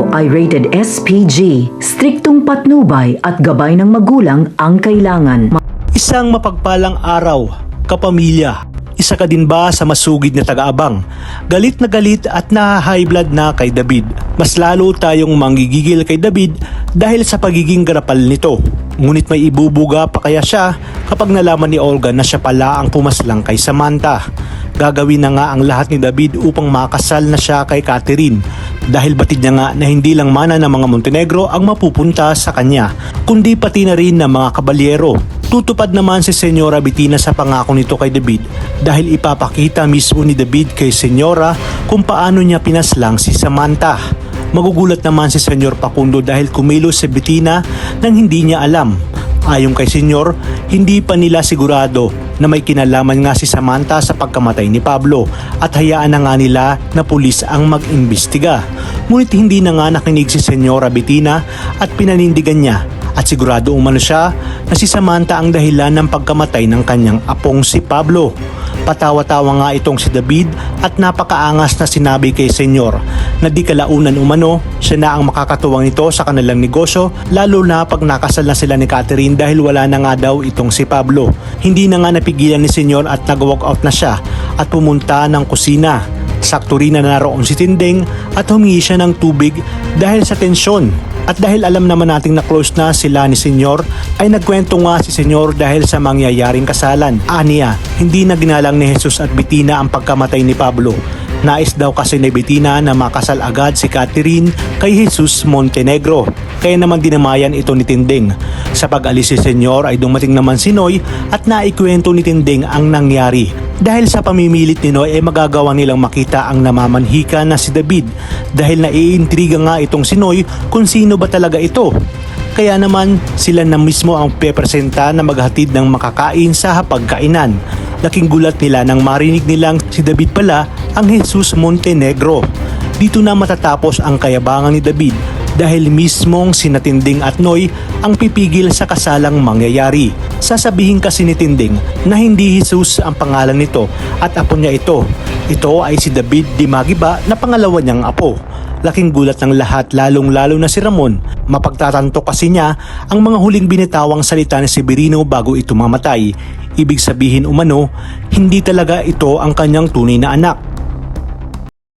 ito ay rated SPG. Striktong patnubay at gabay ng magulang ang kailangan. Isang mapagpalang araw, kapamilya. Isa ka din ba sa masugid na taga-abang? Galit na galit at na-high blood na kay David. Mas lalo tayong manggigigil kay David dahil sa pagiging garapal nito. Ngunit may ibubuga pa kaya siya kapag nalaman ni Olga na siya pala ang pumaslang kay Samantha. Gagawin na nga ang lahat ni David upang makasal na siya kay Catherine dahil batid niya nga na hindi lang mana ng mga Montenegro ang mapupunta sa kanya, kundi pati na rin ng mga kabalyero. Tutupad naman si Senyora Bettina sa pangako nito kay David dahil ipapakita mismo ni David kay Senyora kung paano niya pinaslang si Samantha. Magugulat naman si Senyor Facundo dahil kumilos si Bettina nang hindi niya alam. Ayon kay Senyor, hindi pa nila sigurado na may kinalaman nga si Samantha sa pagkamatay ni Pablo at hayaan na nga nila na pulis ang mag-imbestiga. Ngunit hindi na nga nakinig si Senyora Bettina at pinanindigan niya at sigurado umano siya na si Samantha ang dahilan ng pagkamatay ng kanyang apong si Pablo. Patawa-tawa nga itong si David at napakaangas na sinabi kay Senyor na di kalaunan umano siya na ang makakatuwang nito sa kanilang negosyo, lalo na pag nakasal na sila ni Catherine dahil wala na nga daw itong si Pablo. Hindi na nga napigilan ni Senyor at nag-walk out na siya at pumunta ng kusina. Sakto rin na naroon si Tinding at humingi siya ng tubig dahil sa tensyon. At dahil alam naman nating na close na sila ni Senyor, ay nagkwento nga si Senyor dahil sa mangyayaring kasalan. Aniya, hindi na ginalang ni Jesus at Bettina ang pagkamatay ni Pablo. Nais daw kasi ni Bettina na makasal agad si Catherine kay Jesus Montenegro. Kaya naman dinamayan ito ni Tinding. Sa pag-alis si Senyor ay dumating naman si Noy at naikwento ni Tinding ang nangyari. Dahil sa pamimilit ni Noy ay magagawa nilang makita ang namamanhika na si David dahil naiintriga nga itong si Noy kung sino ba talaga ito. Kaya naman sila na mismo ang pepresenta na maghatid ng makakain sa hapagkainan. Laking gulat nila nang marinig nilang si David pala ang Jesus Montenegro. Dito na matatapos ang kayabangan ni David dahil mismong sina Tinding at Noy ang pipigil sa kasalang mangyayari. Sasabihin kasi ni Tinding na hindi Jesus ang pangalan nito at apo niya ito. Ito ay si David Di Magiba na pangalawa niyang apo. Laking gulat ng lahat lalong-lalo na si Ramon. Mapagtatanto kasi niya ang mga huling binitawang salita ni Severino bago ito mamatay. Ibig sabihin umano, hindi talaga ito ang kanyang tunay na anak.